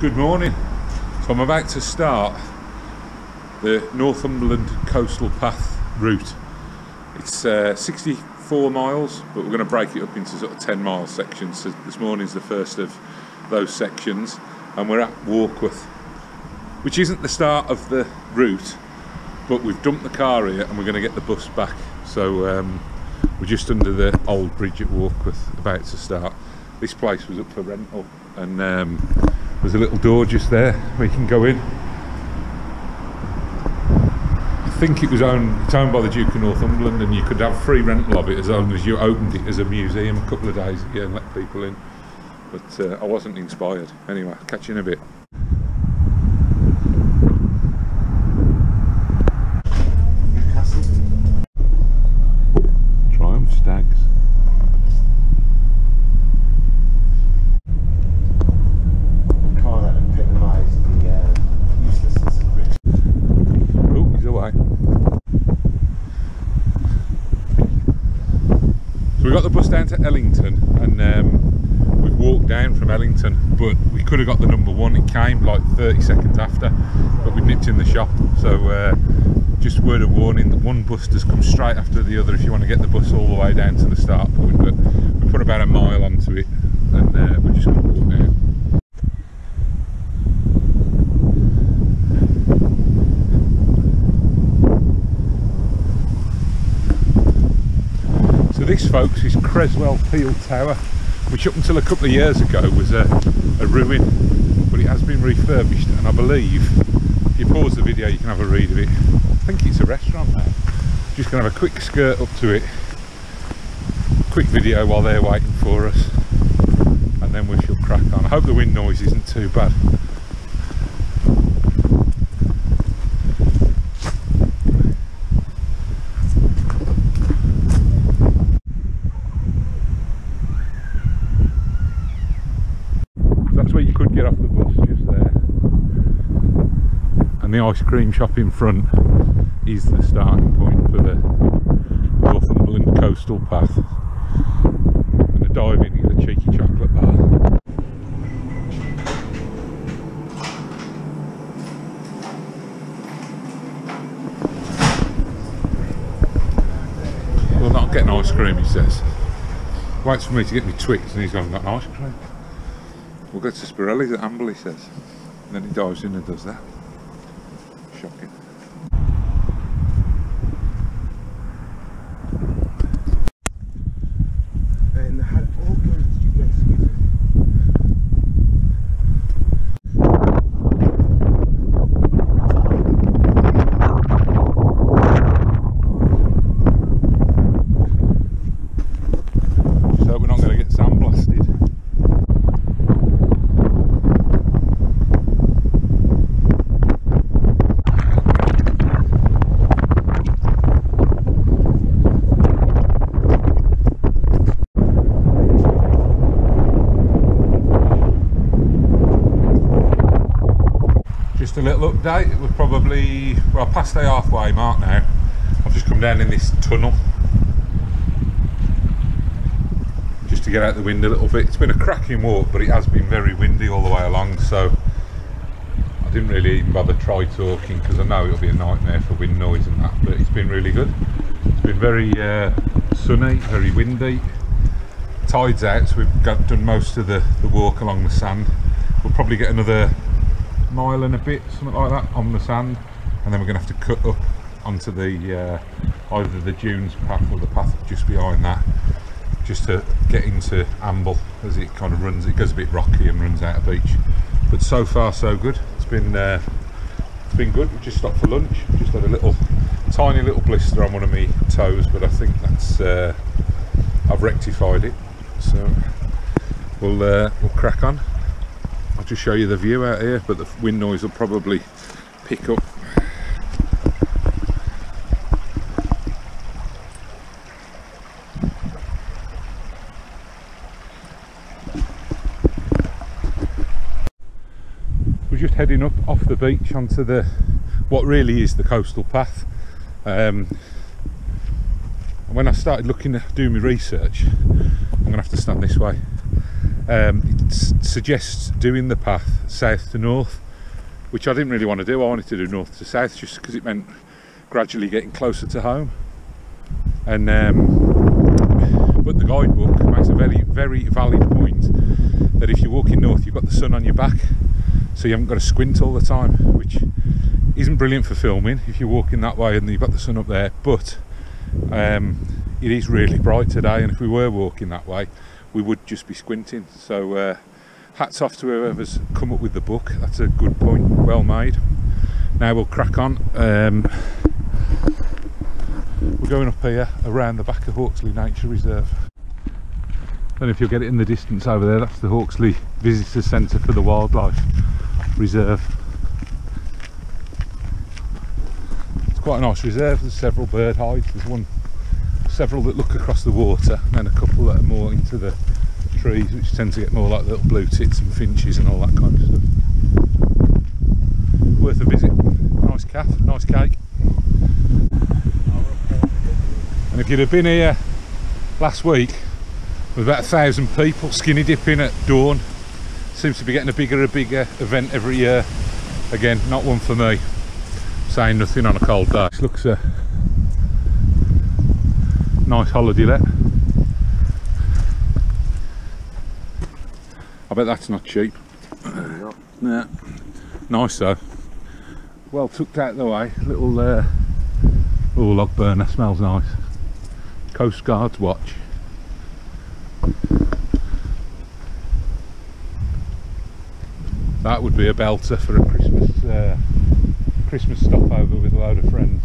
Good morning. So I'm about to start the Northumberland Coastal Path route. It's 64 miles, but we're going to break it up into sort of 10-mile sections. So this morning's the first of those sections, and we're at Warkworth, which isn't the start of the route, but we've dumped the car here and we're going to get the bus back. So we're just under the old bridge at Warkworth, about to start. This place was up for rental, and there's a little door just there where you can go in. I think it's owned by the Duke of Northumberland, and you could have free rental of it as long as you opened it as a museum a couple of days ago and let people in. But I wasn't inspired. Anyway, I'll catch you in a bit. Triumph Stags. We got the bus down to Ellington, and we've walked down from Ellington, but we could have got the number one. It came like 30 seconds after, but we nipped in the shop. So just word of warning that one bus does come straight after the other if you want to get the bus all the way down to the start point. But we put about a mile onto it, and we're just going to walk down. This, folks, is Cresswell Peel Tower, which up until a couple of years ago was a ruin, but it has been refurbished, and I believe if you pause the video you can have a read of it. I think it's a restaurant now. Just going to have a quick skirt up to it, quick video while they're waiting for us, and then we shall crack on. I hope the wind noise isn't too bad. Where you could get off the bus, just there, and the ice cream shop in front is the starting point for the Northumberland Coastal Path. I'm going to dive in and get a cheeky chocolate bar. Well, not getting ice cream, he says. Waits for me to get me Twix and he's gone, got an ice cream. We'll go to Spirelli's at Amble, he says. And then he dives in and does that. Shocking. And they had all kinds of stupid excuses. Just hope we're not going to get sandblasted. Just a little update. We're probably, well, past the halfway mark now. I've just come down in this tunnel just to get out the wind a little bit. It's been a cracking walk, but it has been very windy all the way along, so I didn't really even bother try talking because I know it'll be a nightmare for wind noise and that, but it's been really good. It's been very sunny, very windy. Tide's out, so we've done most of the walk along the sand. We'll probably get another mile and a bit, something like that, on the sand, and then we're going to have to cut up onto the either the dunes path or the path just behind that, just to get into Amble, as it kind of runs. It goes a bit rocky and runs out of beach, but so far so good. It's been good. We just stopped for lunch. Just had a tiny little blister on one of my toes, but I think that's I've rectified it, so we'll crack on. I'll just show you the view out here, but the wind noise will probably pick up. We're just heading up off the beach onto what really is the coastal path. When I started doing my research, I'm going to have to stand this way. It suggests doing the path south to north, which I didn't really want to do. I wanted to do north to south just because it meant gradually getting closer to home. And but the guidebook makes a very valid point that if you're walking north, you've got the sun on your back, so you haven't got to squint all the time, which isn't brilliant for filming if you're walking that way and you've got the sun up there. But it is really bright today, and if we were walking that way, we would just be squinting. So hats off to whoever's come up with the book. That's a good point, well made. Now we'll crack on. We're going up here around the back of Hawksley Nature Reserve. I don't know if you'll get it in the distance over there. That's the Hawksley Visitor Centre for the Wildlife Reserve. It's quite a nice reserve. There's several bird hides. There's several that look across the water, and then a couple that are more into the trees, which tend to get more like little blue tits and finches and all that kind of stuff. Worth a visit. Nice calf, nice cake. And if you'd have been here last week, with about 1,000 people skinny dipping at dawn, seems to be getting a bigger event every year. Again, not one for me. Saying nothing on a cold day. This looks a nice holiday let. I bet that's not cheap. Yeah. Nice though. Well tucked out the way. Little log burner, smells nice. Coast Guard's watch. That would be a belter for a Christmas stopover with a load of friends.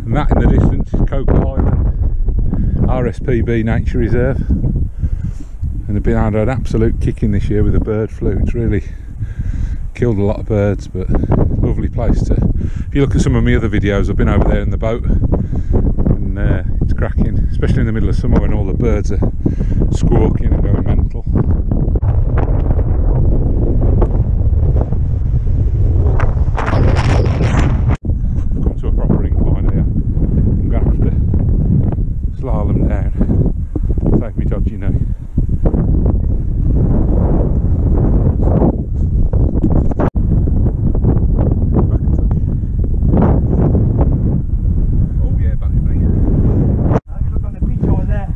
That in the distance is Coquet Island, Rspv Nature Reserve, and they've been had an absolute kicking this year with the bird flu. It's really killed a lot of birds, but lovely place to. If you look at some of my other videos, I've been over there in the boat, and it's cracking, especially in the middle of summer when all the birds are squawking and going mental. Slalom down, save me dodgy now. Oh yeah, back to me. Have you look on the beach over there?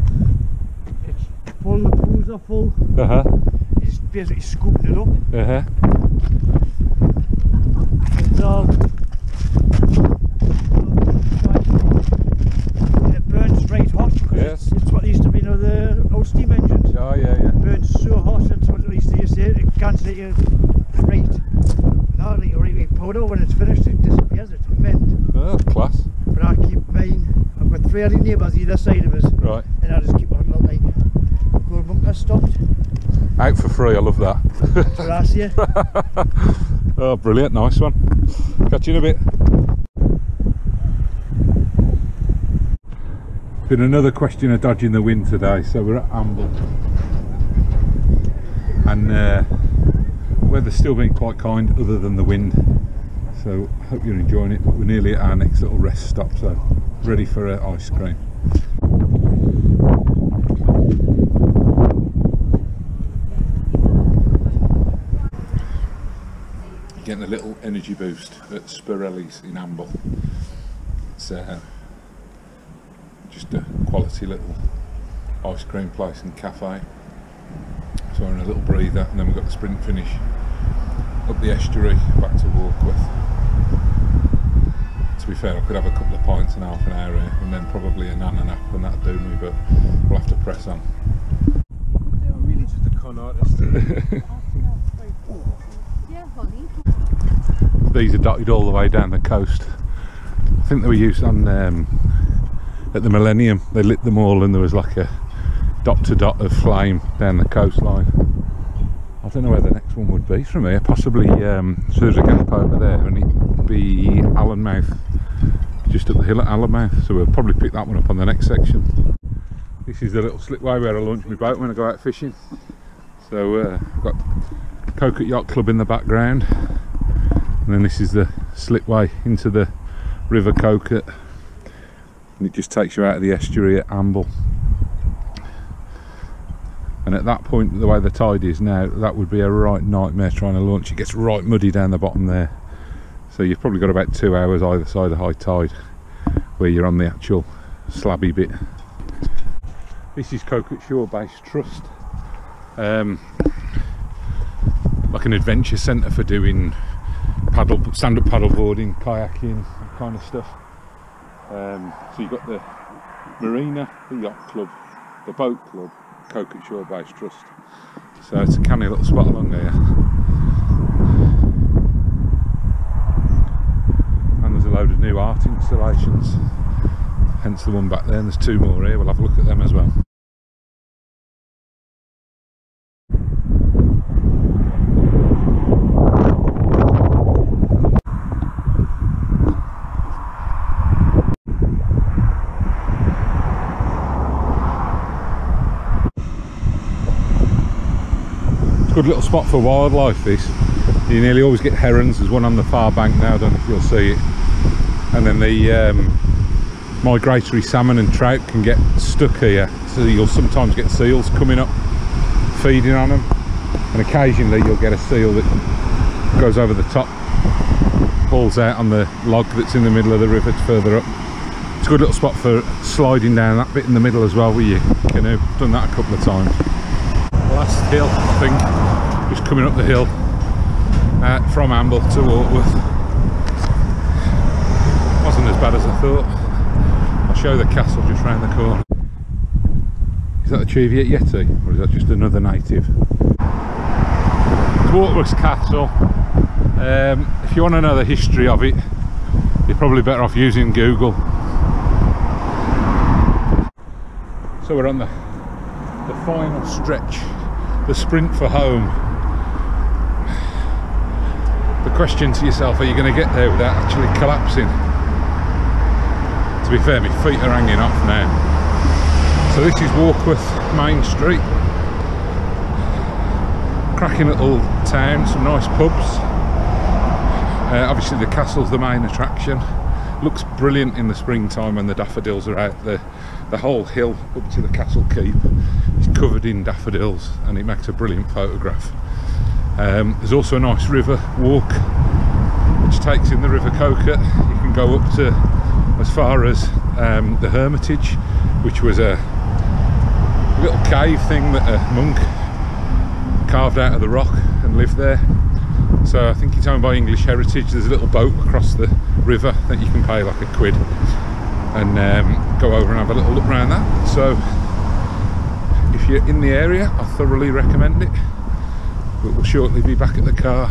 It's full, the pools are full. It's basically scooping it up. It's all straight hot because yes. it's what used to be, you know, the old steam engines. Oh yeah, yeah. It burns so hot, that's what at least they used to say, it can't say you straight. Now you really powder, when it's finished it disappears, it's mint. Oh, class. But I keep mine, I've got 3 other neighbours either side of us. Right. And I just keep on like gold bunker stopped. Out for free, I love that. That's what I say. Oh, brilliant, nice one. Catch you in a bit. Been another question of dodging the wind today, so we're at Amble, and weather's still been quite kind other than the wind, so I hope you're enjoying it. But we're nearly at our next little rest stop, so ready for ice cream. Getting a little energy boost at Spirelli's in Amble. It's just a quality little ice cream place and cafe. So we're in a little breather, and then we've got the sprint finish up the estuary back to Warkworth. To be fair, I could have a couple of pints in half an hour here, and then probably a nana nap, and that'd do me, but we'll have to press on. I'm really just a con artist. These are dotted all the way down the coast. I think they were used on at the Millennium. They lit them all, and there was like a dot to dot of flame down the coastline. I don't know where the next one would be from here, possibly so there's a gap over there and it'd be Allenmouth, just up the hill at Allenmouth, so we'll probably pick that one up on the next section. This is the little slipway where I launch my boat when I go out fishing. So I've got Coquet Yacht Club in the background, and then this is the slipway into the River Coquet, and it just takes you out of the estuary at Amble. And at that point, the way the tide is now, that would be a right nightmare trying to launch. It gets right muddy down the bottom there, so you've probably got about 2 hours either side of high tide where you're on the actual slabby bit. This is Coquet Shore Based Trust, like an adventure centre for doing stand-up paddleboarding, kayaking, that kind of stuff. So you've got the marina, the yacht club, the boat club, Coquet Shore Based Trust. So it's a canny little spot along there. And there's a load of new art installations, hence the one back there, and there's 2 more here. We'll have a look at them as well. Good little spot for wildlife, this. You nearly always get herons. There's one on the far bank now, I don't know if you'll see it. And then the migratory salmon and trout can get stuck here, so you'll sometimes get seals coming up feeding on them, and occasionally you'll get a seal that goes over the top, falls out on the log that's in the middle of the river further up. It's a good little spot for sliding down that bit in the middle as well with your canoe. Done that a couple of times. Last hill, I think, just coming up the hill from Amble to Warkworth. Wasn't as bad as I thought. I'll show the castle just round the corner. Is that a Cheviot Yeti, or is that just another native? It's Warkworth's castle. If you want to know the history of it, you're probably better off using Google. So we're on the final stretch, the sprint for home. The question to yourself, are you going to get there without actually collapsing? To be fair, my feet are hanging off now. So this is Warkworth Main Street. Cracking little town, some nice pubs. Obviously the castle's the main attraction. Looks brilliant in the springtime when the daffodils are out. The whole hill up to the castle keep is covered in daffodils, and it makes a brilliant photograph. There's also a nice river walk which takes in the River Coquet. You can go up to as far as the Hermitage, which was a little cave thing that a monk carved out of the rock and lived there. So I think it's owned by English Heritage. There's a little boat across the river that you can pay like £1 and go over and have a little look around that. So if you're in the area, I thoroughly recommend it. But we'll shortly be back at the car.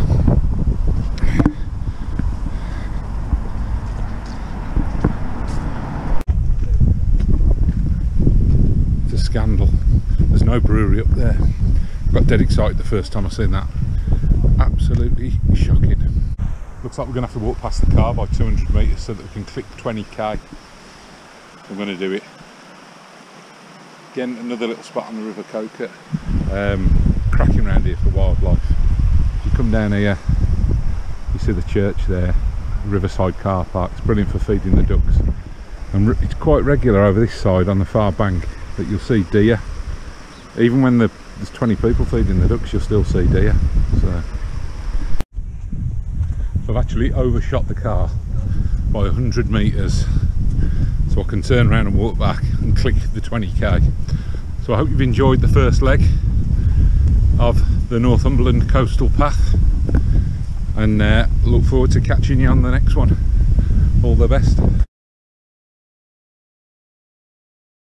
It's a scandal. There's no brewery up there. I got dead excited the first time I seen that. Absolutely shocking. Looks like we're going to have to walk past the car by 200 metres so that we can click 20k. I'm going to do it. Again, another little spot on the River Coquet. Cracking around here for wildlife. If you come down here, you see the church there, Riverside car park. It's brilliant for feeding the ducks. And it's quite regular over this side on the far bank that you'll see deer. Even when there's 20 people feeding the ducks, you'll still see deer. So I've actually overshot the car by 100 metres, so I can turn around and walk back and click the 20k. So I hope you've enjoyed the first leg of the Northumberland Coastal Path, and look forward to catching you on the next one. All the best.